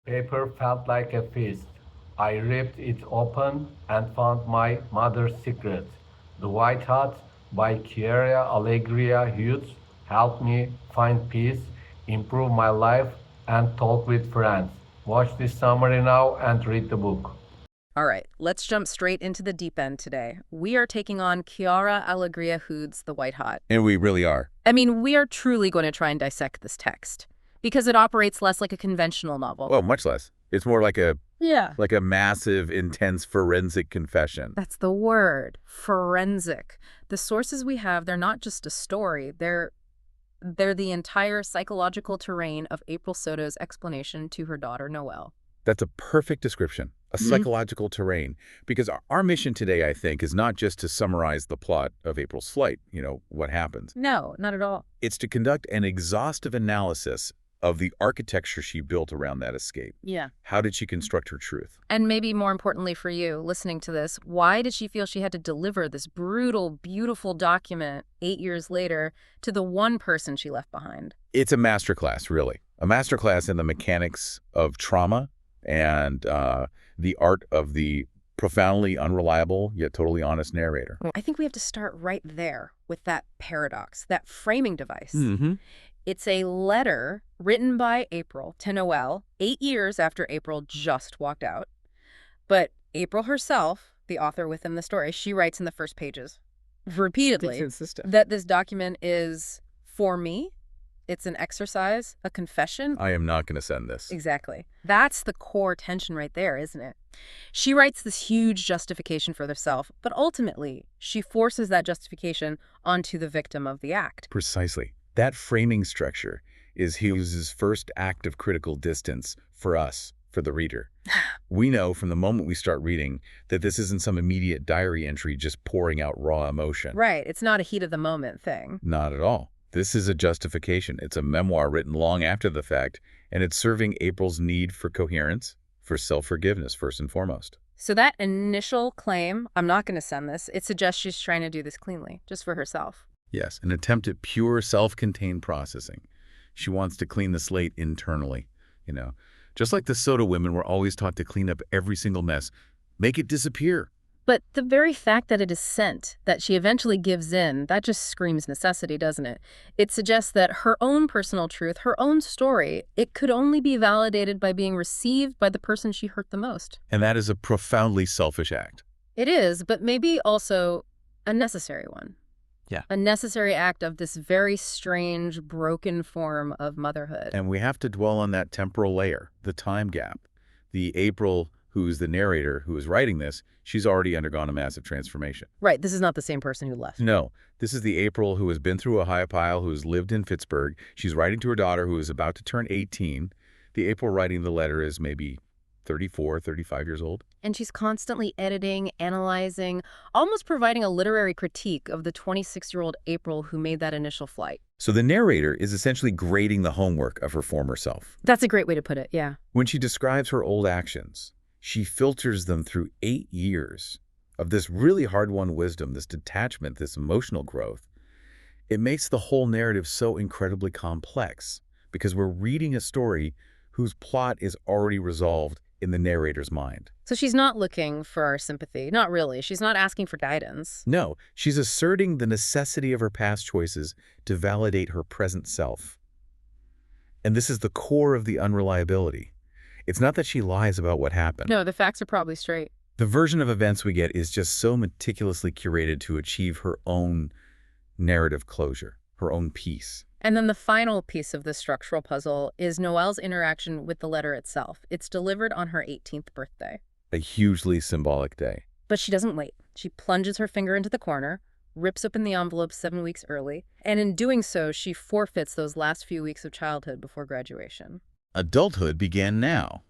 Paper felt like a feast. I ripped it open and found my mother's secret. The White Hut by Quiara Alegría Hudes helped me find peace, improve my life, and talk with friends. Watch this summary now and read the book. All right, let's jump straight into the deep end today. We are taking on Quiara Alegría Hudes, the White Hot. And we really are. I mean, we are truly going to try and dissect this text because it operates less like a conventional novel. Well, much less. It's more like a Yeah. like a massive, intense forensic confession. That's the word, forensic. The sources we have, they're not just a story. They're the entire psychological terrain of April Soto's explanation to her daughter, Noel. That's a perfect description, a psychological terrain. Because our mission today, I think, is not just to summarize the plot of April's flight, what happens. No, not at all. It's to conduct an exhaustive analysis of the architecture she built around that escape. Yeah. How did she construct her truth? And maybe more importantly for you, listening to this, why did she feel she had to deliver this brutal, beautiful document 8 years later to the one person she left behind? It's a masterclass, really. A masterclass in the mechanics of trauma and the art of the profoundly unreliable yet totally honest narrator. I think we have to start right there with that paradox, that framing device. It's a letter written by April to Noel 8 years after April just walked out. But April herself, the author within the story, she writes in the first pages repeatedly that this document is for me. It's an exercise, a confession. I am not going to send this. Exactly. That's the core tension right there, isn't it? She writes this huge justification for herself, but ultimately, she forces that justification onto the victim of the act. Precisely. That framing structure is Hughes's first act of critical distance for us, for the reader. We know from the moment we start reading that this isn't some immediate diary entry just pouring out raw emotion. Right. It's not a heat of the moment thing. Not at all. This is a justification. It's a memoir written long after the fact, and it's serving April's need for coherence, for self-forgiveness, first and foremost. So that initial claim, I'm not going to send this, it suggests she's trying to do this cleanly, just for herself. Yes, an attempt at pure self-contained processing. She wants to clean the slate internally, Just like the Soto women were always taught to clean up every single mess, make it disappear. But the very fact that it is sent, that she eventually gives in, that just screams necessity, doesn't it? It suggests that her own personal truth, her own story, it could only be validated by being received by the person she hurt the most. And that is a profoundly selfish act. It is, but maybe also a necessary one. Yeah. A necessary act of this very strange, broken form of motherhood. And we have to dwell on that temporal layer, the time gap. The April, who's the narrator, who is writing this, she's already undergone a massive transformation. Right, this is not the same person who left. No, this is the April who has been through a high pile, who has lived in Pittsburgh. She's writing to her daughter who is about to turn 18. The April writing the letter is maybe 34, 35 years old. And she's constantly editing, analyzing, almost providing a literary critique of the 26-year-old April who made that initial flight. So the narrator is essentially grading the homework of her former self. That's a great way to put it, yeah. When she describes her old actions, she filters them through 8 years of this really hard-won wisdom, this detachment, this emotional growth. It makes the whole narrative so incredibly complex because we're reading a story whose plot is already resolved in the narrator's mind. So she's not looking for our sympathy. Not really. She's not asking for guidance. No, she's asserting the necessity of her past choices to validate her present self. And this is the core of the unreliability. It's not that she lies about what happened. No, the facts are probably straight. The version of events we get is just so meticulously curated to achieve her own narrative closure, her own peace. And then the final piece of this structural puzzle is Noel's interaction with the letter itself. It's delivered on her 18th birthday. A hugely symbolic day. But she doesn't wait. She plunges her finger into the corner, rips open the envelope 7 weeks early, and in doing so, she forfeits those last few weeks of childhood before graduation. Adulthood began now.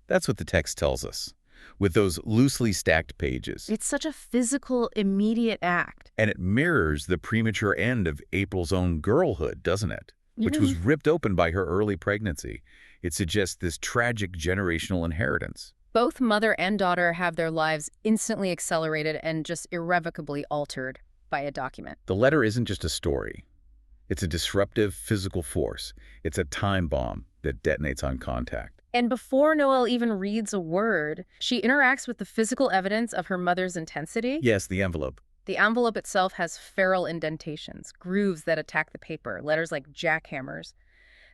That's what the text tells us, with those loosely stacked pages. It's such a physical, immediate act. And it mirrors the premature end of April's own girlhood, doesn't it? Which was ripped open by her early pregnancy. It suggests this tragic generational inheritance. Both mother and daughter have their lives instantly accelerated and just irrevocably altered by a document. The letter isn't just a story. It's a disruptive physical force. It's a time bomb that detonates on contact. And before Noel even reads a word, she interacts with the physical evidence of her mother's intensity. Yes, the envelope. The envelope itself has feral indentations, grooves that attack the paper, letters like jackhammers.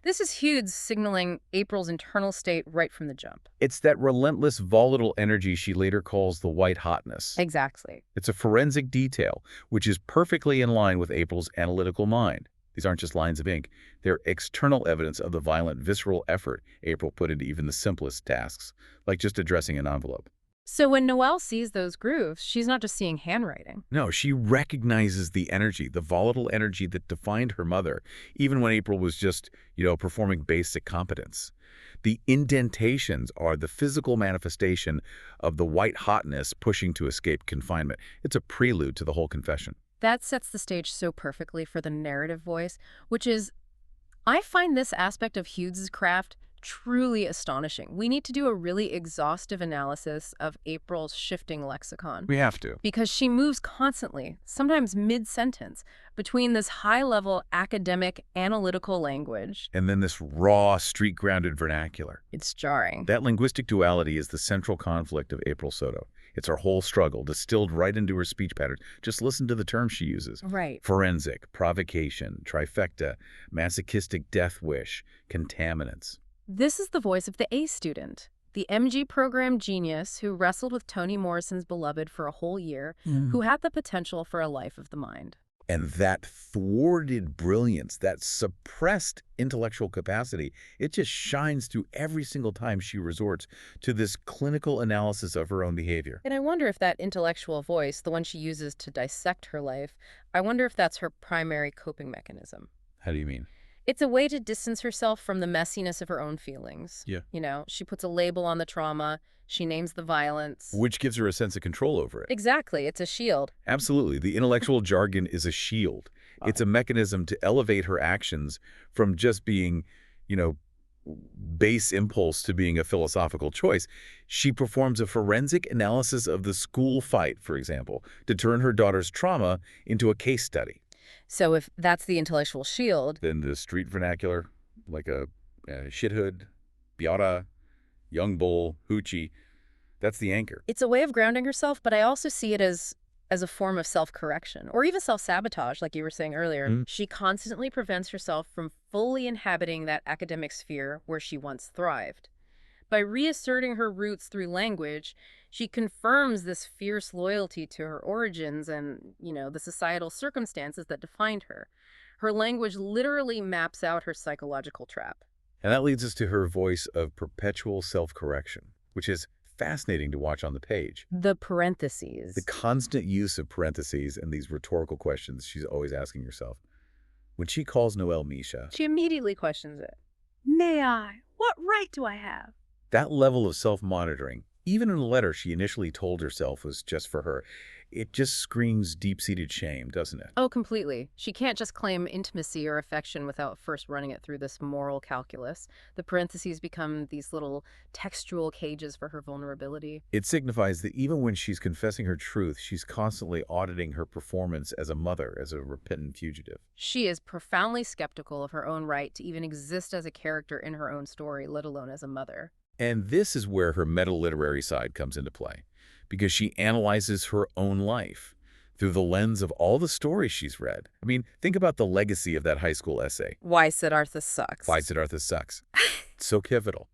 This is Hudes signaling April's internal state right from the jump. It's that relentless, volatile energy she later calls the white hotness. Exactly. It's a forensic detail, which is perfectly in line with April's analytical mind. These aren't just lines of ink. They're external evidence of the violent, visceral effort April put into even the simplest tasks, like just addressing an envelope. So when Noel sees those grooves, she's not just seeing handwriting. No, she recognizes the energy, the volatile energy that defined her mother, even when April was just, performing basic competence. The indentations are the physical manifestation of the white hotness pushing to escape confinement. It's a prelude to the whole confession. That sets the stage so perfectly for the narrative voice, which is, I find this aspect of Hudes' craft truly astonishing. We need to do a really exhaustive analysis of April's shifting lexicon. We have to. Because she moves constantly, sometimes mid-sentence, between this high-level academic, analytical language. And then this raw, street-grounded vernacular. It's jarring. That linguistic duality is the central conflict of April Soto. It's her whole struggle, distilled right into her speech pattern. Just listen to the terms she uses. Right. Forensic, provocation, trifecta, masochistic death wish, contaminants. This is the voice of the A student, the MG program genius who wrestled with Toni Morrison's beloved for a whole year, who had the potential for a life of the mind. And that thwarted brilliance, that suppressed intellectual capacity, it just shines through every single time she resorts to this clinical analysis of her own behavior. And I wonder if that intellectual voice, the one she uses to dissect her life, I wonder if that's her primary coping mechanism. How do you mean? It's a way to distance herself from the messiness of her own feelings. Yeah. She puts a label on the trauma, she names the violence. Which gives her a sense of control over it. Exactly, it's a shield. Absolutely. The intellectual jargon is a shield. It's a mechanism to elevate her actions from just being, base impulse to being a philosophical choice. She performs a forensic analysis of the school fight, for example, to turn her daughter's trauma into a case study. So if that's the intellectual shield, Then the street vernacular, like a shithood, biata, young bull, hoochie, that's the anchor. it's a way of grounding herself, but I also see it as a form of self-correction, or even self-sabotage, like you were saying earlier. She constantly prevents herself from fully inhabiting that academic sphere where she once thrived. By reasserting her roots through language, she confirms this fierce loyalty to her origins and, the societal circumstances that defined her. Her language literally maps out her psychological trap. And that leads us to her voice of perpetual self-correction, which is fascinating to watch on the page. The parentheses. The constant use of parentheses and these rhetorical questions she's always asking herself. When she calls Noel Misha, She immediately questions it. May I? What right do I have? that level of self-monitoring, even in a letter she initially told herself was just for her, it just screams deep-seated shame, doesn't it? Oh, completely. She can't just claim intimacy or affection without first running it through this moral calculus. The parentheses become these little textual cages for her vulnerability. It signifies that even when she's confessing her truth, she's constantly auditing her performance as a mother, as a repentant fugitive. She is profoundly skeptical of her own right to even exist as a character in her own story, let alone as a mother. And this is where her meta-literary side comes into play, because she analyzes her own life through the lens of all the stories she's read. I mean, think about the legacy of that high school essay, Why Siddhartha Sucks. Why Siddhartha Sucks. It's so pivotal.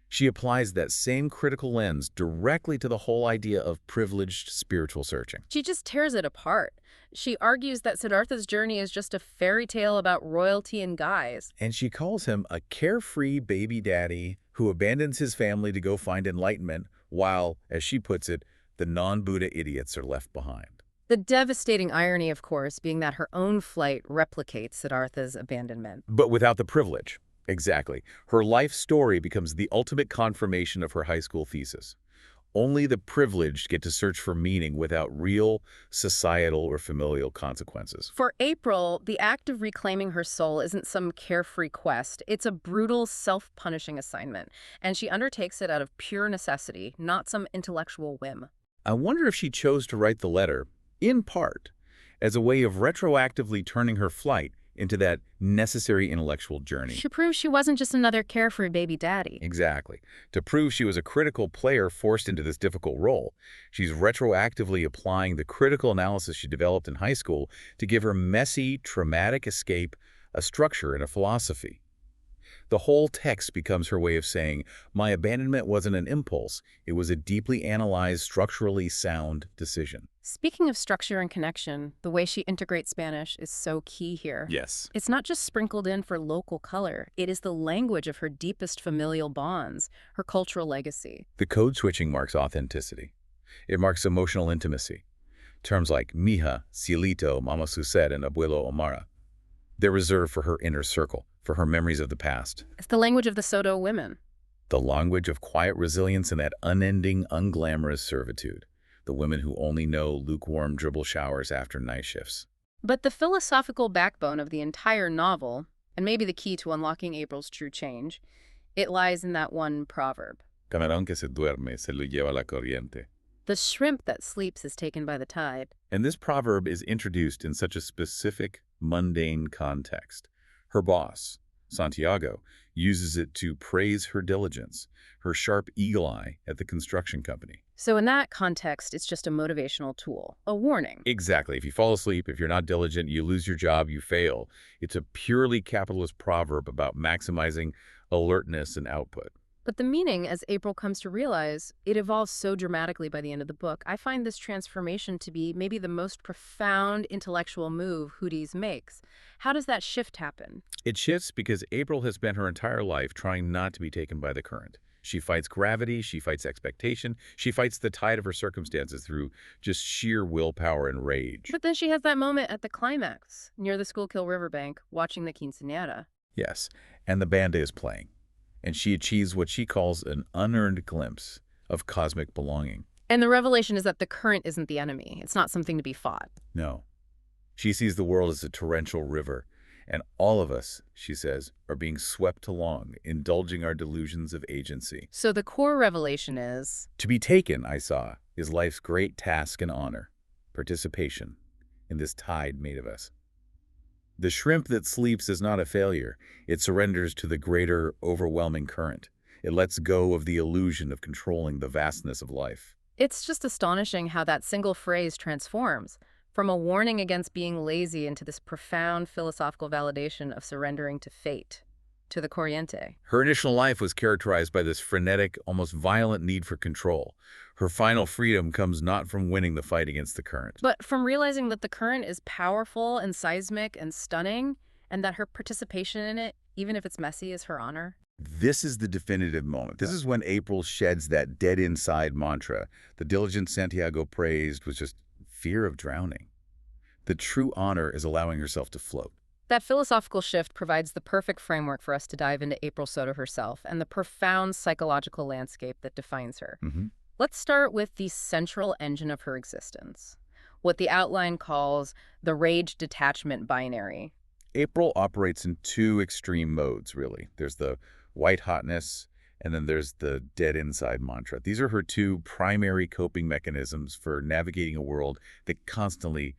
She applies that same critical lens directly to the whole idea of privileged spiritual searching. She just tears it apart. She argues that Siddhartha's journey is just a fairy tale about royalty and guys. And she calls him a carefree baby daddy who abandons his family to go find enlightenment while, as she puts it, the non-Buddha idiots are left behind. The devastating irony, of course, being that her own flight replicates Siddhartha's abandonment. But without the privilege. Exactly. Her life story becomes the ultimate confirmation of her high school thesis. Only the privileged get to search for meaning without real societal or familial consequences. For April, the act of reclaiming her soul isn't some carefree quest. It's a brutal, self-punishing assignment, and she undertakes it out of pure necessity, not some intellectual whim. I wonder if she chose to write the letter, in part, as a way of retroactively turning her flight into that necessary intellectual journey. She proved she wasn't just another carefree baby daddy. Exactly. To prove she was a critical player forced into this difficult role, she's retroactively applying the critical analysis she developed in high school to give her messy, traumatic escape a structure and a philosophy. The whole text becomes her way of saying, my abandonment wasn't an impulse, it was a deeply analyzed, structurally sound decision. Speaking of structure and connection, the way she integrates Spanish is so key here. Yes. It's not just sprinkled in for local color. It is the language of her deepest familial bonds, her cultural legacy. The code switching marks authenticity. It marks emotional intimacy. Terms like mija, cielito, mama Suset, and abuelo Omara. They're reserved for her inner circle, for her memories of the past. It's the language of the Soto women. The language of quiet resilience and that unending, unglamorous servitude. The women who only know lukewarm dribble showers after night shifts. But the philosophical backbone of the entire novel, and maybe the key to unlocking April's true change, it lies in that one proverb. Camarón que se duerme se lo lleva la corriente. The shrimp that sleeps is taken by the tide. And this proverb is introduced in such a specific, mundane context. Her boss, Santiago, uses it to praise her diligence, her sharp eagle eye at the construction company. So in that context, it's just a motivational tool, a warning. Exactly. If you fall asleep, if you're not diligent, you lose your job, you fail. It's a purely capitalist proverb about maximizing alertness and output. But the meaning, as April comes to realize, it evolves so dramatically by the end of the book. I find this transformation to be maybe the most profound intellectual move Hudes makes. How does that shift happen? It shifts because April has spent her entire life trying not to be taken by the current. She fights gravity, she fights expectation, she fights the tide of her circumstances through just sheer willpower and rage. But then she has that moment at the climax, near the Schuylkill riverbank, watching the quinceañera. Yes, and the band is playing. And she achieves what she calls an unearned glimpse of cosmic belonging. And the revelation is that the current isn't the enemy. It's not something to be fought. No. She sees the world as a torrential river, and all of us, she says, are being swept along, indulging our delusions of agency. So the core revelation is... To be taken, I saw, is life's great task and honor, participation in this tide made of us. The shrimp that sleeps is not a failure. It surrenders to the greater, overwhelming current. It lets go of the illusion of controlling the vastness of life. It's just astonishing how that single phrase transforms from a warning against being lazy into this profound philosophical validation of surrendering to fate, to the corriente. Her initial life was characterized by this frenetic, almost violent need for control. Her final freedom comes not from winning the fight against the current, but from realizing that the current is powerful and seismic and stunning, and that her participation in it, even if it's messy, is her honor. This is the definitive moment. This is when April sheds that dead inside mantra. The diligent Santiago praised was just fear of drowning. The true honor is allowing herself to float. That philosophical shift provides the perfect framework for us to dive into April Soto herself and the profound psychological landscape that defines her. Let's start with the central engine of her existence, what the outline calls the Rage-Detachment binary. April operates in two extreme modes, really. There's the white hotness, and then there's the dead inside mantra. These are her two primary coping mechanisms for navigating a world that constantly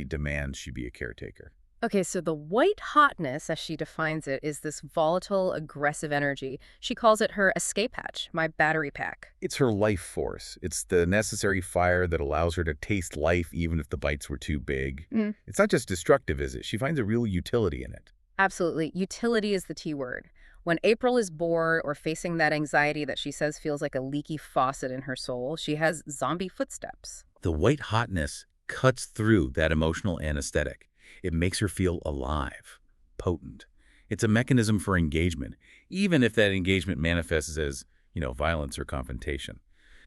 demands she be a caretaker. Okay, so the white hotness, as she defines it, is this volatile, aggressive energy. She calls it her escape hatch, my battery pack. It's her life force. It's the necessary fire that allows her to taste life even if the bites were too big. It's not just destructive, is it? She finds a real utility in it. Absolutely. Utility is the key word. When April is bored or facing that anxiety that she says feels like a leaky faucet in her soul, she has zombie footsteps. The white hotness cuts through that emotional anesthetic. It makes her feel alive, potent. It's a mechanism for engagement, even if that engagement manifests as, violence or confrontation.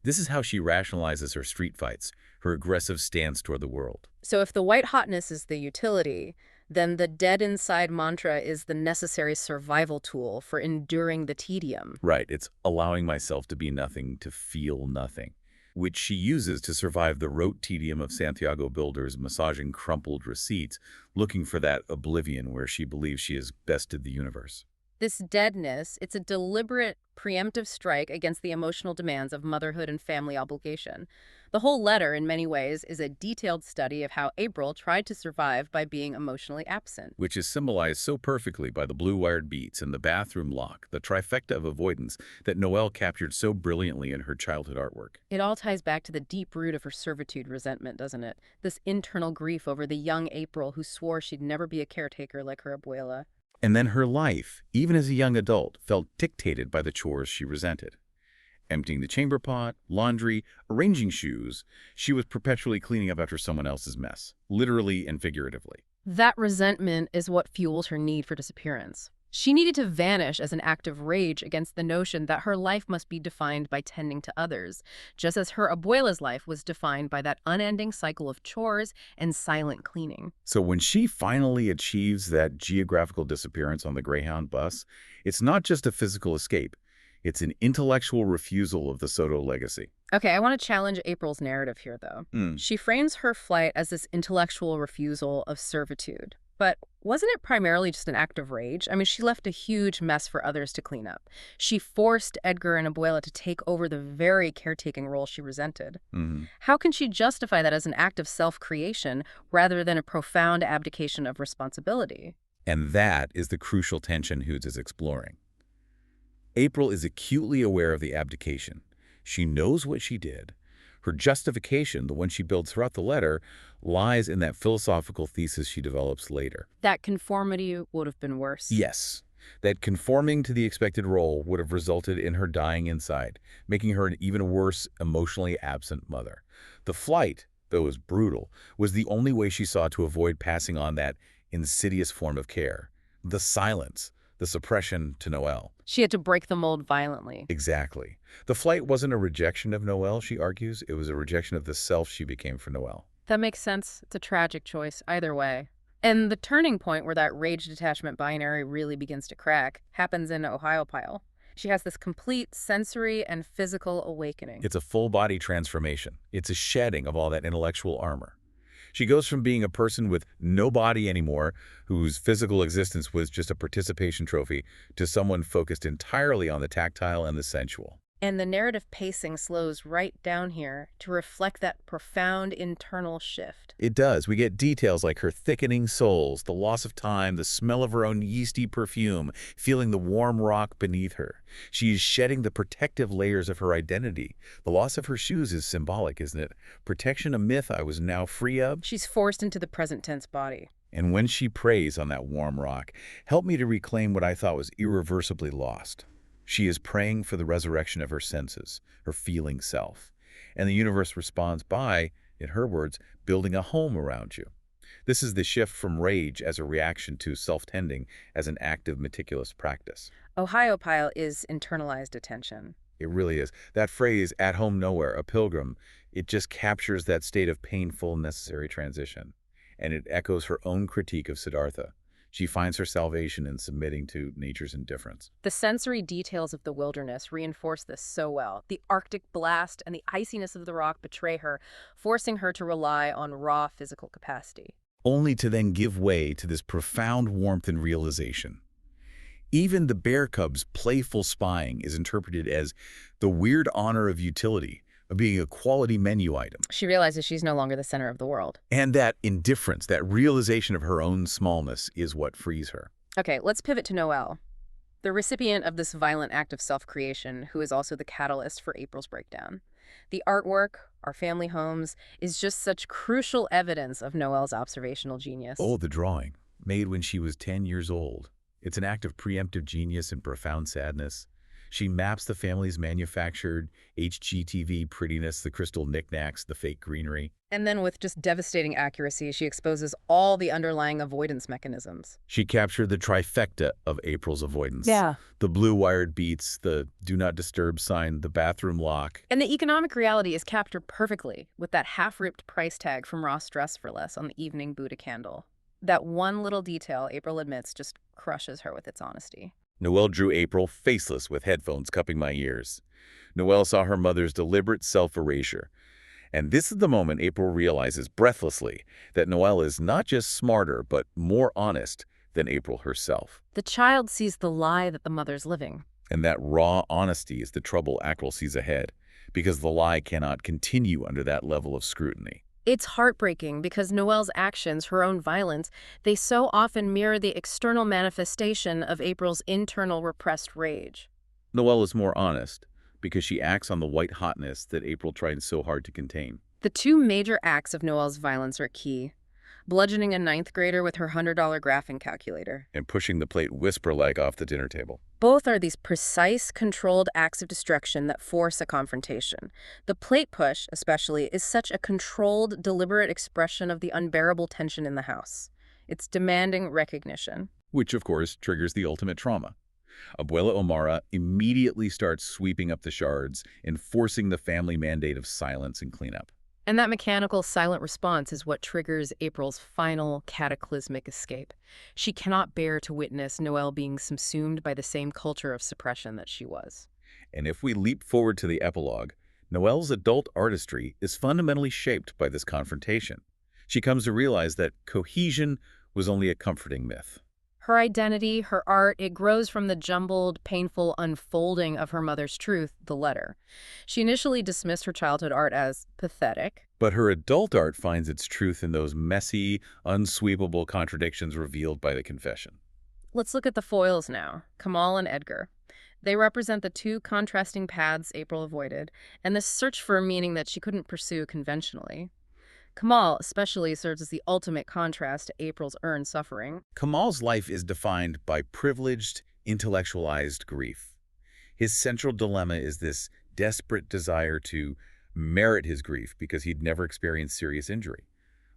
This is how she rationalizes her street fights, her aggressive stance toward the world. So if the white hotness is the utility, then the dead inside mantra is the necessary survival tool for enduring the tedium. Right. It's allowing myself to be nothing, to feel nothing, which she uses to survive the rote tedium of Santiago builders massaging crumpled receipts, looking for that oblivion where she believes she has bested the universe. This deadness, it's a deliberate, preemptive strike against the emotional demands of motherhood and family obligation. The whole letter, in many ways, is a detailed study of how April tried to survive by being emotionally absent. Which is symbolized so perfectly by the blue-wired beats and the bathroom lock, the trifecta of avoidance that Noel captured so brilliantly in her childhood artwork. It all ties back to the deep root of her servitude resentment, doesn't it? This internal grief over the young April who swore she'd never be a caretaker like her abuela. And then her life, even as a young adult, felt dictated by the chores she resented. Emptying the chamber pot, laundry, arranging shoes, she was perpetually cleaning up after someone else's mess, literally and figuratively. That resentment is what fuels her need for disappearance. She needed to vanish as an act of rage against the notion that her life must be defined by tending to others, just as her abuela's life was defined by that unending cycle of chores and silent cleaning. So when she finally achieves that geographical disappearance on the Greyhound bus, it's not just a physical escape. It's an intellectual refusal of the Soto legacy. Okay, I want to challenge April's narrative here, though. She frames her flight as this intellectual refusal of servitude. But wasn't it primarily just an act of rage? I mean, she left a huge mess for others to clean up. She forced Edgar and Abuela to take over the very caretaking role she resented. How can she justify that as an act of self-creation rather than a profound abdication of responsibility? And that is the crucial tension Hudes is exploring. April is acutely aware of the abdication. She knows what she did. Her justification, the one she builds throughout the letter, lies in that philosophical thesis she develops later. That conformity would have been worse. Yes, that conforming to the expected role would have resulted in her dying inside, making her an even worse emotionally absent mother. The flight, though it was brutal, was the only way she saw to avoid passing on that insidious form of care. The silence, the suppression to Noel. She had to break the mold violently. Exactly. The flight wasn't a rejection of Noel, she argues. It was a rejection of the self she became for Noel. That makes sense. It's a tragic choice, either way. And the turning point where that rage-detachment binary really begins to crack happens in Pyle. She has this complete sensory and physical awakening. It's a full-body transformation. It's a shedding of all that intellectual armor. She goes from being a person with no body anymore, whose physical existence was just a participation trophy, to someone focused entirely on the tactile and the sensual. And the narrative pacing slows right down here to reflect that profound internal shift. It does. We get details like her thickening soles, the loss of time, the smell of her own yeasty perfume, feeling the warm rock beneath her. She is shedding the protective layers of her identity. The loss of her shoes is symbolic, isn't it? Protection, a myth I was now free of. She's forced into the present tense body. And when she prays on that warm rock, help me to reclaim what I thought was irreversibly lost. She is praying for the resurrection of her senses, her feeling self. And the universe responds by, in her words, building a home around you. This is the shift from rage as a reaction to self-tending as an active, meticulous practice. Pyle is internalized attention. It really is. That phrase, at home nowhere, a pilgrim, it just captures that state of painful, necessary transition. And it echoes her own critique of Siddhartha. She finds her salvation in submitting to nature's indifference. The sensory details of the wilderness reinforce this so well. The Arctic blast and the iciness of the rock betray her, forcing her to rely on raw physical capacity. Only to then give way to this profound warmth and realization. Even the bear cub's playful spying is interpreted as the weird honor of utility, of being a quality menu item. She realizes she's no longer the center of the world. And that indifference, that realization of her own smallness is what frees her. Okay, let's pivot to Noel, the recipient of this violent act of self-creation, who is also the catalyst for April's breakdown. The artwork, our family homes, is just such crucial evidence of Noel's observational genius. Oh, the drawing, made when she was 10 years old. It's an act of preemptive genius and profound sadness. She maps the family's manufactured HGTV prettiness, the crystal knickknacks, the fake greenery. And then with just devastating accuracy, she exposes all the underlying avoidance mechanisms. She captured the trifecta of April's avoidance. Yeah. The blue-wired beats, the do not disturb sign, the bathroom lock. And the economic reality is captured perfectly with that half-ripped price tag from Ross Dress for Less on the evening Buddha candle. That one little detail, April admits, just crushes her with its honesty. Noel drew April faceless with headphones cupping my ears. Noel saw her mother's deliberate self-erasure. And this is the moment April realizes breathlessly that Noel is not just smarter, but more honest, than April herself. The child sees the lie that the mother's living. And that raw honesty is the trouble April sees ahead, because the lie cannot continue under that level of scrutiny. It's heartbreaking because Noel's actions, her own violence, they so often mirror the external manifestation of April's internal repressed rage. Noel is more honest, because she acts on the white hotness that April tried so hard to contain. The two major acts of Noel's violence are key: bludgeoning a 9th grader with her $100 graphing calculator, And pushing the plate whisper-like off the dinner table. Both are these precise, controlled acts of destruction that force a confrontation. The plate push, especially, is such a controlled, deliberate expression of the unbearable tension in the house. It's demanding recognition. Which, of course, triggers the ultimate trauma. Abuela Omara immediately starts sweeping up the shards, enforcing the family mandate of silence and cleanup. And that mechanical, silent response is what triggers April's final cataclysmic escape. She cannot bear to witness Noel being subsumed by the same culture of suppression that she was. And if we leap forward to the epilogue, Noel's adult artistry is fundamentally shaped by this confrontation. She comes to realize that cohesion was only a comforting myth. Her identity, her art, it grows from the jumbled, painful unfolding of her mother's truth, the letter. She initially dismissed her childhood art as pathetic. But her adult art finds its truth in those messy, unsweepable contradictions revealed by the confession. Let's look at the foils now, Kamal and Edgar. They represent the two contrasting paths April avoided, and this search for a meaning that she couldn't pursue conventionally. Kamal especially serves as the ultimate contrast to April's earned suffering. Kamal's life is defined by privileged, intellectualized grief. His central dilemma is this desperate desire to merit his grief because he'd never experienced serious injury.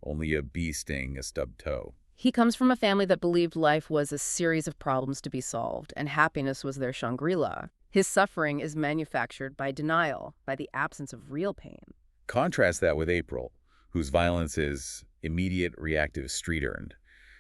Only a bee sting, a stubbed toe. He comes from a family that believed life was a series of problems to be solved, and happiness was their Shangri-La. His suffering is manufactured by denial, by the absence of real pain. Contrast that with April, whose violence is immediate, reactive, street-earned.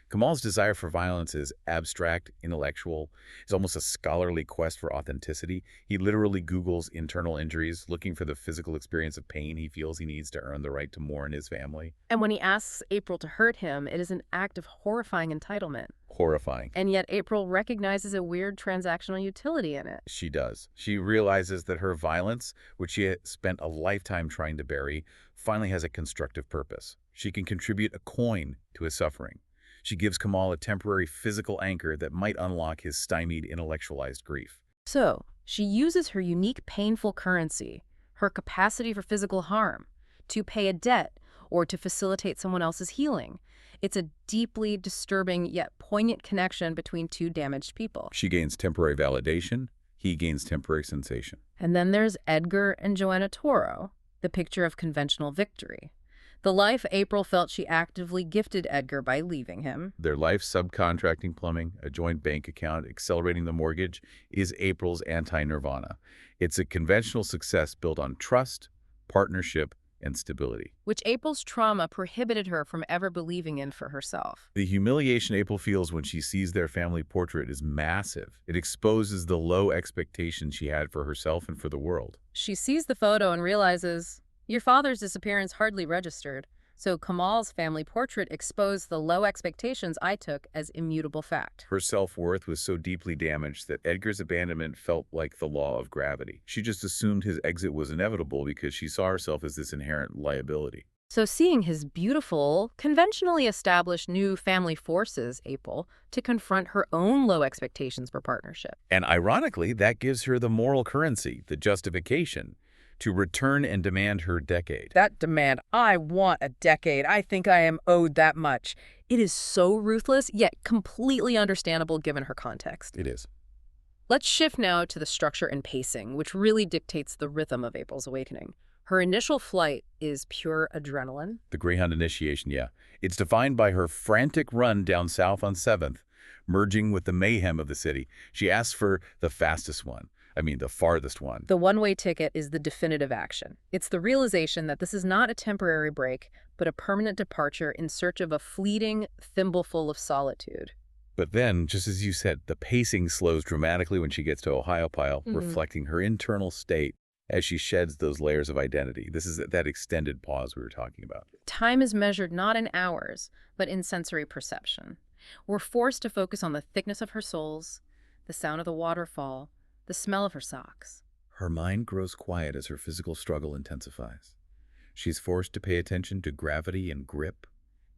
Kamal's desire for violence is abstract, intellectual. It's almost a scholarly quest for authenticity. He literally Googles internal injuries, looking for the physical experience of pain he feels he needs to earn the right to mourn his family. And when he asks April to hurt him, it is an act of horrifying entitlement. Horrifying. And yet April recognizes a weird transactional utility in it. She does. She realizes that her violence, which she had spent a lifetime trying to bury, finally has a constructive purpose. She can contribute a coin to his suffering. She gives Kamal a temporary physical anchor that might unlock his stymied intellectualized grief. So, she uses her unique painful currency, her capacity for physical harm, to pay a debt or to facilitate someone else's healing. It's a deeply disturbing yet poignant connection between two damaged people. She gains temporary validation. He gains temporary sensation. And then there's Edgar and Joanna Toro, the picture of conventional victory. The life April felt she actively gifted Edgar by leaving him. Their life, subcontracting plumbing, a joint bank account, accelerating the mortgage, is April's anti-nirvana. It's a conventional success built on trust, partnership, and stability. Which April's trauma prohibited her from ever believing in for herself. The humiliation April feels when she sees their family portrait is massive. It exposes the low expectations she had for herself and for the world. She sees the photo and realizes, your father's disappearance hardly registered, so Kamal's family portrait exposed the low expectations I took as immutable fact. Her self-worth was so deeply damaged that Edgar's abandonment felt like the law of gravity. She just assumed his exit was inevitable because she saw herself as this inherent liability. So seeing his beautiful, conventionally established new family forces April to confront her own low expectations for partnership. And ironically, that gives her the moral currency, the justification, to return and demand her decade. That demand, I want a decade. I think I am owed that much. It is so ruthless, yet completely understandable given her context. It is. Let's shift now to the structure and pacing, which really dictates the rhythm of April's awakening. Her initial flight is pure adrenaline. The Greyhound initiation, yeah. It's defined by her frantic run down south on 7th, merging with the mayhem of the city. She asks for the fastest one. The farthest one. The one-way ticket is the definitive action. It's the realization that this is not a temporary break, but a permanent departure in search of a fleeting thimbleful of solitude. But then, just as you said, the pacing slows dramatically when she gets to Ohio Pyle, reflecting her internal state as she sheds those layers of identity. This is that extended pause we were talking about. Time is measured not in hours, but in sensory perception. We're forced to focus on the thickness of her soles, the sound of the waterfall, the smell of her socks. Her mind grows quiet as her physical struggle intensifies. She's forced to pay attention to gravity and grip,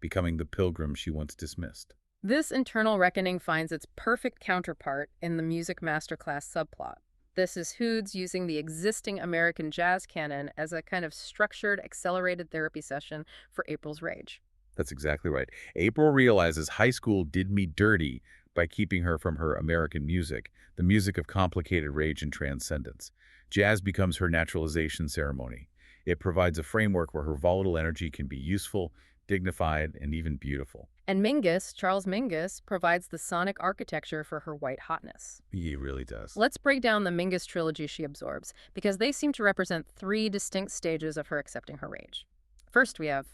becoming the pilgrim she once dismissed. This internal reckoning finds its perfect counterpart in the music masterclass subplot. This is Hudes using the existing American jazz canon as a kind of structured, accelerated therapy session for April's rage. That's exactly right. April realizes high school did me dirty by keeping her from her American music, the music of complicated rage and transcendence. Jazz becomes her naturalization ceremony. It provides a framework where her volatile energy can be useful, dignified, and even beautiful. And Mingus, Charles Mingus, provides the sonic architecture for her white hotness. He really does. Let's break down the Mingus trilogy she absorbs, because they seem to represent 3 distinct stages of her accepting her rage. First, we have...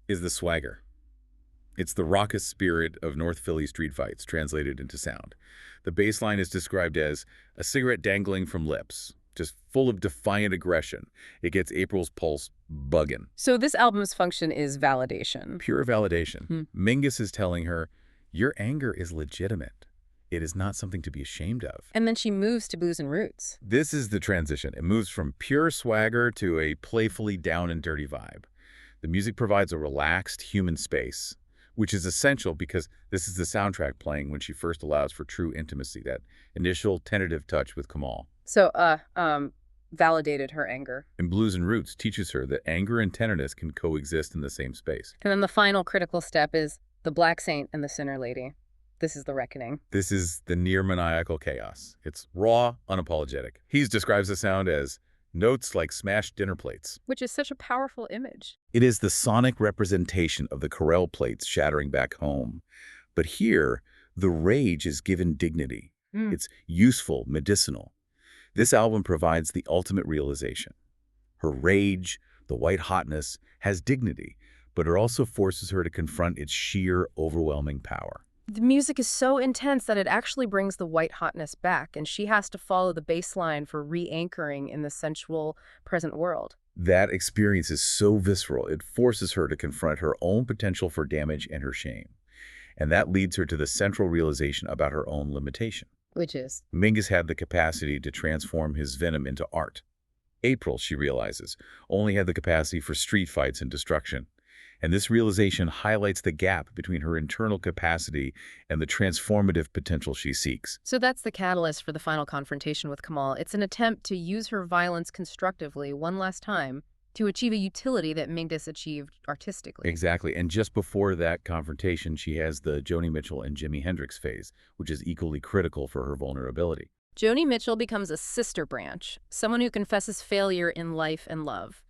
is the swagger. It's the raucous spirit of North Philly street fights translated into sound. The bass line is described as a cigarette dangling from lips, just full of defiant aggression. It gets April's pulse bugging. So this album's function is validation. Pure validation. Mingus is telling her, your anger is legitimate. It is not something to be ashamed of. And then she moves to blues and roots. This is the transition. It moves from pure swagger to a playfully down and dirty vibe. The music provides a relaxed human space, which is essential because this is the soundtrack playing when she first allows for true intimacy, that initial tentative touch with Kamal. So, validated her anger. And Blues and Roots teaches her that anger and tenderness can coexist in the same space. And then the final critical step is the Black Saint and the Sinner Lady. This is the reckoning. This is the near-maniacal chaos. It's raw, unapologetic. He describes the sound as notes like smashed dinner plates. Which is such a powerful image. It is the sonic representation of the Corel plates shattering back home. But here, the rage is given dignity. It's useful, medicinal. This album provides the ultimate realization. Her rage, the white hotness, has dignity, but it also forces her to confront its sheer, overwhelming power. The music is so intense that it actually brings the white hotness back, and she has to follow the bass line for re-anchoring in the sensual present world. That experience is so visceral, it forces her to confront her own potential for damage and her shame. And that leads her to the central realization about her own limitation. Which is? Mingus had the capacity to transform his venom into art. April, she realizes, only had the capacity for street fights and destruction. And this realization highlights the gap between her internal capacity and the transformative potential she seeks. So that's the catalyst for the final confrontation with Kamal. It's an attempt to use her violence constructively one last time to achieve a utility that Mingus achieved artistically. Exactly. And just before that confrontation, she has the Joni Mitchell and Jimi Hendrix phase, which is equally critical for her vulnerability. Joni Mitchell becomes a sister branch, someone who confesses failure in life and love.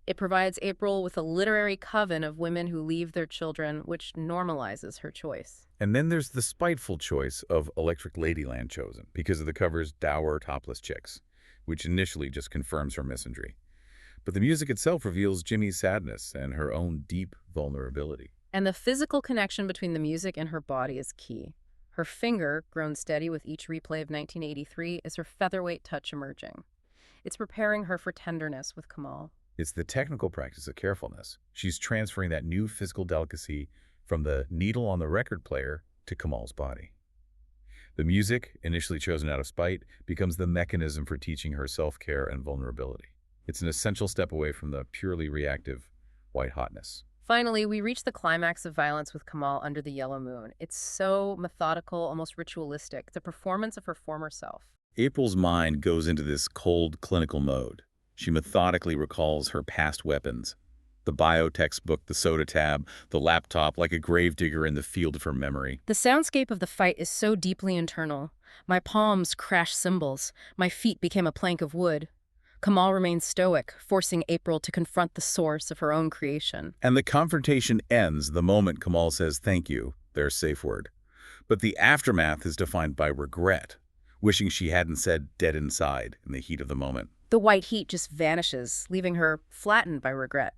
It provides April with a literary coven of women who leave their children, which normalizes her choice. And then there's the spiteful choice of Electric Ladyland chosen because of the cover's dour, topless chicks, which initially just confirms her misandry. But the music itself reveals Jimmy's sadness and her own deep vulnerability. And the physical connection between the music and her body is key. Her finger, grown steady with each replay of 1983, is her featherweight touch emerging. It's preparing her for tenderness with Kamal. It's the technical practice of carefulness. She's transferring that new physical delicacy from the needle on the record player to Kamal's body. The music, initially chosen out of spite, becomes the mechanism for teaching her self-care and vulnerability. It's an essential step away from the purely reactive white hotness. Finally, we reach the climax of violence with Kamal under the yellow moon. It's so methodical, almost ritualistic. It's a performance of her former self. April's mind goes into this cold, clinical mode. She methodically recalls her past weapons. The bio textbook, the soda tab, the laptop, like a gravedigger in the field of her memory. The soundscape of the fight is so deeply internal. My palms crash cymbals. My feet became a plank of wood. Kamal remains stoic, forcing April to confront the source of her own creation. And the confrontation ends the moment Kamal says thank you, their safe word. But the aftermath is defined by regret, wishing she hadn't said dead inside in the heat of the moment. The white heat just vanishes, leaving her flattened by regret.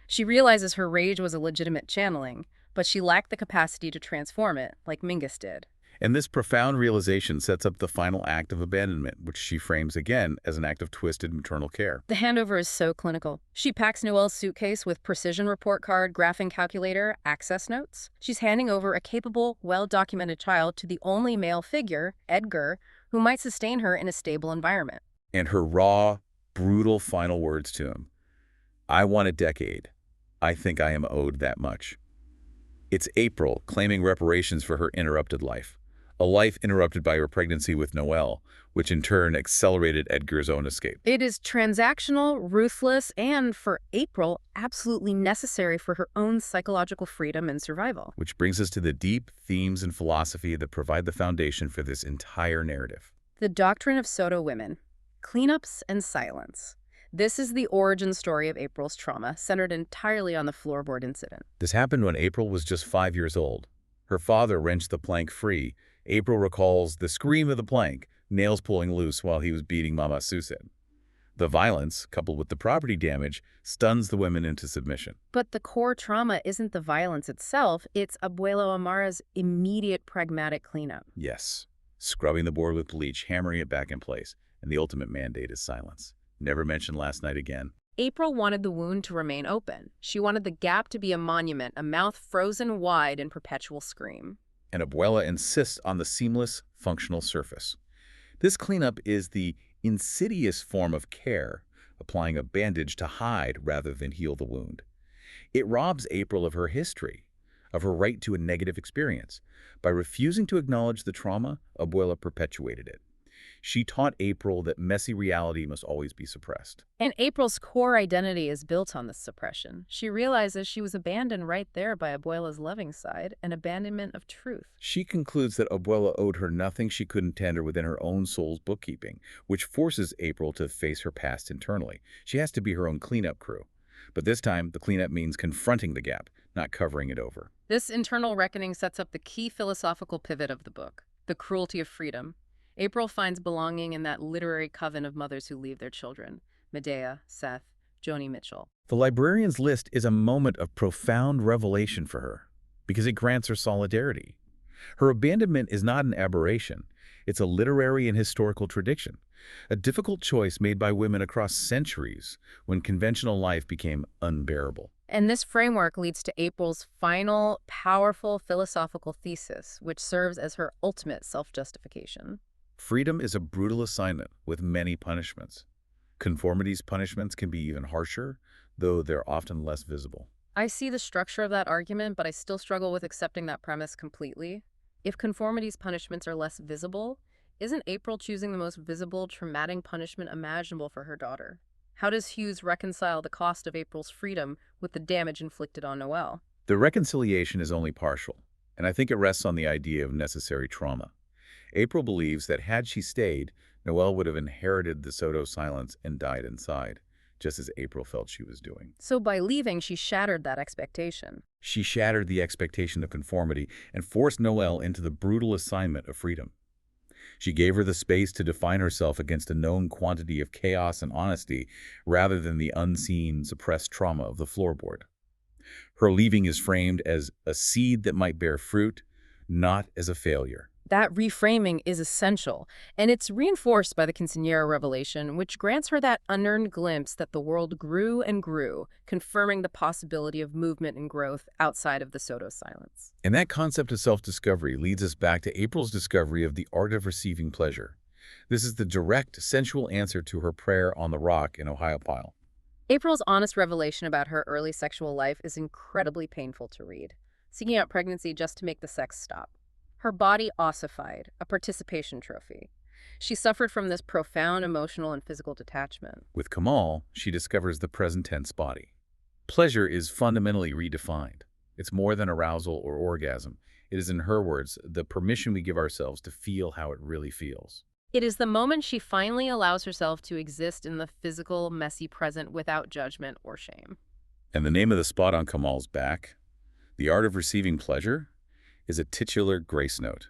She realizes her rage was a legitimate channeling, but she lacked the capacity to transform it, like Mingus did. And this profound realization sets up the final act of abandonment, which she frames again as an act of twisted maternal care. The handover is so clinical. She packs Noel's suitcase with precision report card, graphing calculator, access notes. She's handing over a capable, well-documented child to the only male figure, Edgar, who might sustain her in a stable environment. And her raw, brutal final words to him: "I want a decade. I think I am owed that much." It's April claiming reparations for her interrupted life. A life interrupted by her pregnancy with Noel, which in turn accelerated Edgar's own escape. It is transactional, ruthless, and, for April, absolutely necessary for her own psychological freedom and survival. Which brings us to the deep themes and philosophy that provide the foundation for this entire narrative. The doctrine of Soto women, cleanups and silence. This is the origin story of April's trauma, centered entirely on the floorboard incident. This happened when April was just 5 years old. Her father wrenched the plank free. April recalls the scream of the plank, nails pulling loose while he was beating Mama Susan. The violence, coupled with the property damage, stuns the women into submission. But the core trauma isn't the violence itself, it's Abuelo Amara's immediate pragmatic cleanup. Yes, scrubbing the board with bleach, hammering it back in place, and the ultimate mandate is silence. Never mention last night again. April wanted the wound to remain open. She wanted the gap to be a monument, a mouth frozen wide in perpetual scream. And Abuela insists on the seamless, functional surface. This cleanup is the insidious form of care, applying a bandage to hide rather than heal the wound. It robs April of her history, of her right to a negative experience. By refusing to acknowledge the trauma, Abuela perpetuated it. She taught April that messy reality must always be suppressed. And April's core identity is built on this suppression. She realizes she was abandoned right there by Abuela's loving side, an abandonment of truth. She concludes that Abuela owed her nothing she couldn't tender within her own soul's bookkeeping, which forces April to face her past internally. She has to be her own cleanup crew. But this time, the cleanup means confronting the gap, not covering it over. This internal reckoning sets up the key philosophical pivot of the book, the cruelty of freedom. April finds belonging in that literary coven of mothers who leave their children: Medea, Seth, Joni Mitchell. The librarian's list is a moment of profound revelation for her, because it grants her solidarity. Her abandonment is not an aberration. It's a literary and historical tradition, a difficult choice made by women across centuries when conventional life became unbearable. And this framework leads to April's final, powerful philosophical thesis, which serves as her ultimate self-justification. Freedom is a brutal assignment with many punishments. Conformity's punishments can be even harsher, though they're often less visible. I see the structure of that argument, but I still struggle with accepting that premise completely. If conformity's punishments are less visible, isn't April choosing the most visible, traumatic punishment imaginable for her daughter? How does Hughes reconcile the cost of April's freedom with the damage inflicted on Noel? The reconciliation is only partial, and I think it rests on the idea of necessary trauma. April believes that had she stayed, Noel would have inherited the Soto silence and died inside, just as April felt she was doing. So by leaving, she shattered that expectation. She shattered the expectation of conformity and forced Noel into the brutal assignment of freedom. She gave her the space to define herself against a known quantity of chaos and honesty rather than the unseen, suppressed trauma of the floorboard. Her leaving is framed as a seed that might bear fruit, not as a failure. That reframing is essential, and it's reinforced by the quinceañera revelation, which grants her that unearned glimpse that the world grew and grew, confirming the possibility of movement and growth outside of the Soto silence. And that concept of self-discovery leads us back to April's discovery of the art of receiving pleasure. This is the direct, sensual answer to her prayer on the rock in Ohio Pyle. April's honest revelation about her early sexual life is incredibly painful to read, seeking out pregnancy just to make the sex stop. Her body ossified, a participation trophy. She suffered from this profound emotional and physical detachment. With Kamal, she discovers the present tense body. Pleasure is fundamentally redefined. It's more than arousal or orgasm. It is, in her words, the permission we give ourselves to feel how it really feels. It is the moment she finally allows herself to exist in the physical, messy present without judgment or shame. And the name of the spot on Kamal's back, The Art of Receiving Pleasure, is a titular grace note.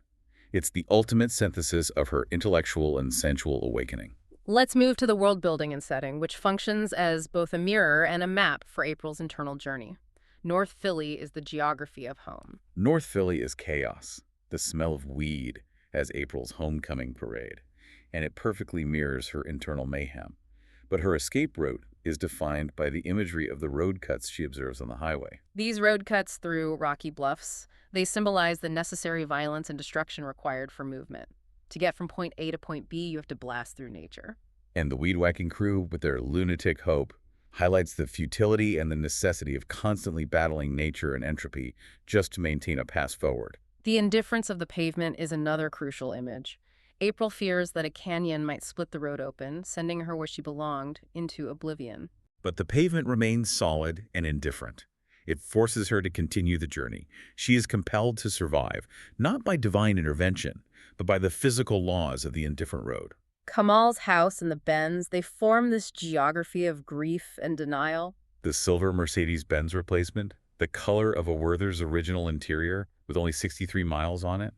It's the ultimate synthesis of her intellectual and sensual awakening. Let's move to the world building and setting, which functions as both a mirror and a map for April's internal journey. North Philly is the geography of home. North Philly is chaos. the smell of weed as April's homecoming parade, and it perfectly mirrors her internal mayhem. But her escape route is defined by the imagery of the road cuts she observes on the highway. These road cuts through rocky bluffs, they symbolize the necessary violence and destruction required for movement. To get from point A to point B, you have to blast through nature. And the weed-whacking crew, with their lunatic hope, highlights the futility and the necessity of constantly battling nature and entropy just to maintain a path forward. The indifference of the pavement is another crucial image. April fears that a canyon might split the road open, sending her where she belonged, into oblivion. But the pavement remains solid and indifferent. It forces her to continue the journey. She is compelled to survive, not by divine intervention, but by the physical laws of the indifferent road. Kamal's house and the bends, they form this geography of grief and denial. The silver Mercedes-Benz replacement, the color of a Werther's original interior with only 63 miles on it,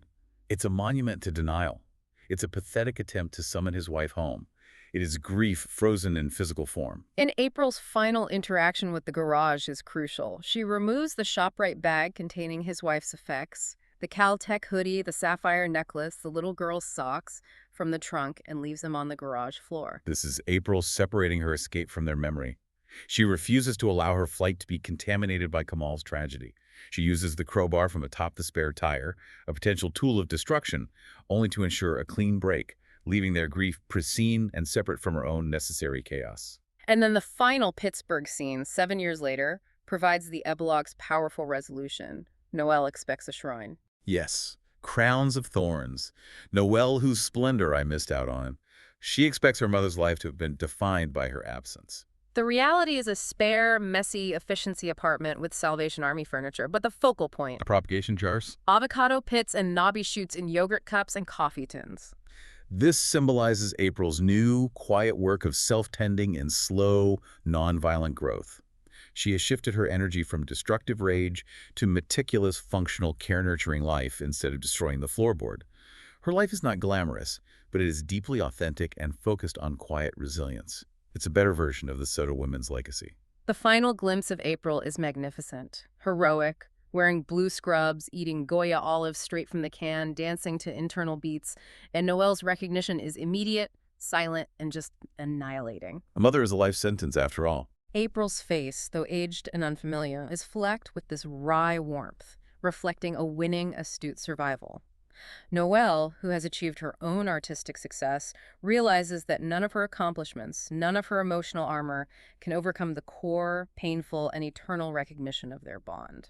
it's a monument to denial. It's a pathetic attempt to summon his wife home. It is grief frozen in physical form. And April's final interaction with the garage is crucial. She removes the ShopRite bag containing his wife's effects, the Caltech hoodie, the sapphire necklace, the little girl's socks from the trunk, and leaves them on the garage floor. This is April separating her escape from their memory. She refuses to allow her flight to be contaminated by Kamal's tragedy. She uses the crowbar from atop the spare tire, a potential tool of destruction, only to ensure a clean break, leaving their grief pristine and separate from her own necessary chaos. And then the final Pittsburgh scene, 7 years later, provides the epilogue's powerful resolution. Noel expects a shrine. Yes, crowns of thorns. Noel, whose splendor I missed out on. She expects her mother's life to have been defined by her absence. The reality is a spare, messy, efficiency apartment with Salvation Army furniture, but the focal point: Propagation jars? avocado pits and knobby shoots in yogurt cups and coffee tins. This symbolizes April's new, quiet work of self-tending and slow, non-violent growth. She has shifted her energy from destructive rage to meticulous, functional, care-nurturing life instead of destroying the floorboard. Her life is not glamorous, but it is deeply authentic and focused on quiet resilience. It's a better version of the Soto women's legacy. The final glimpse of April is magnificent, heroic, wearing blue scrubs, eating Goya olives straight from the can, dancing to internal beats, and Noel's recognition is immediate, silent, and just annihilating. A mother is a life sentence, after all. April's face, though aged and unfamiliar, is flecked with this wry warmth, reflecting a winning, astute survival. Noel, who has achieved her own artistic success, realizes that none of her accomplishments, none of her emotional armor, can overcome the core, painful, and eternal recognition of their bond.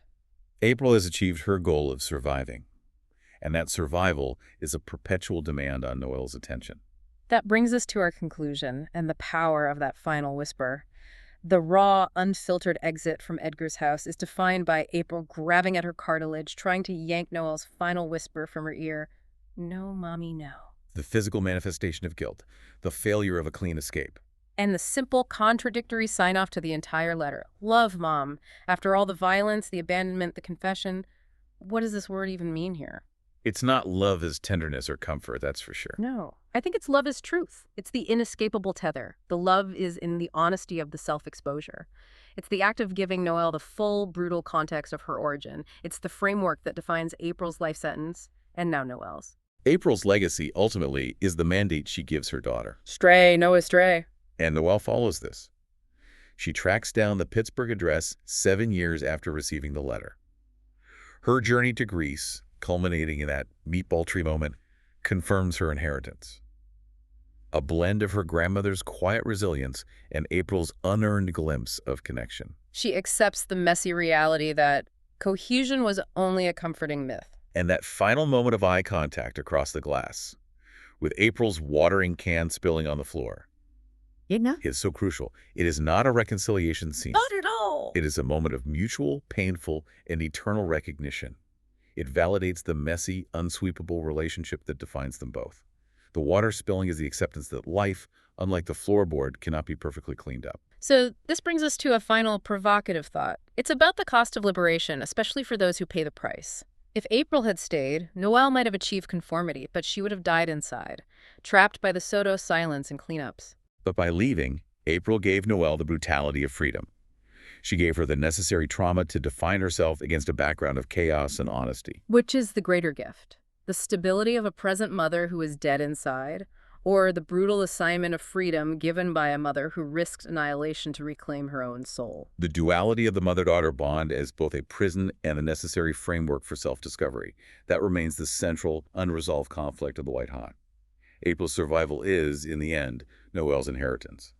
April has achieved her goal of surviving, and that survival is a perpetual demand on Noel's attention. That brings us to our conclusion and the power of that final whisper. The raw, unfiltered exit from Edgar's house is defined by April grabbing at her cartilage, trying to yank Noel's final whisper from her ear. No, Mommy, no. The physical manifestation of guilt, the failure of a clean escape. And the simple, contradictory sign-off to the entire letter. Love, Mom. After all the violence, the abandonment, the confession, what does this word even mean here? It's not love as tenderness or comfort, that's for sure. No. I think it's love as truth. It's the inescapable tether. The love is in the honesty of the self-exposure. It's the act of giving Noel the full, brutal context of her origin. It's the framework that defines April's life sentence, and now Noel's. April's legacy, ultimately, is the mandate she gives her daughter. Stray, Noah, stray. And Noel follows this. She tracks down the Pittsburgh address 7 years after receiving the letter. Her journey to Greece, culminating in that meatball tree moment, confirms her inheritance. A blend of her grandmother's quiet resilience and April's unearned glimpse of connection. She accepts the messy reality that cohesion was only a comforting myth. And that final moment of eye contact across the glass, with April's watering can spilling on the floor, is so crucial. It is not a reconciliation scene. Not at all. It is a moment of mutual, painful, and eternal recognition. It validates the messy, unsweepable relationship that defines them both. The water spilling is the acceptance that life, unlike the floorboard, cannot be perfectly cleaned up. So this brings us to a final provocative thought. It's about the cost of liberation, especially for those who pay the price. If April had stayed, Noel might have achieved conformity, but she would have died inside, trapped by the Soto silence and cleanups. But by leaving, April gave Noel the brutality of freedom. She gave her the necessary trauma to define herself against a background of chaos and honesty. Which is the greater gift? The stability of a present mother who is dead inside, or the brutal assignment of freedom given by a mother who risked annihilation to reclaim her own soul. The duality of the mother-daughter bond as both a prison and a necessary framework for self-discovery. That remains the central, unresolved conflict of the White Hot. April's survival is, in the end, Noel's inheritance.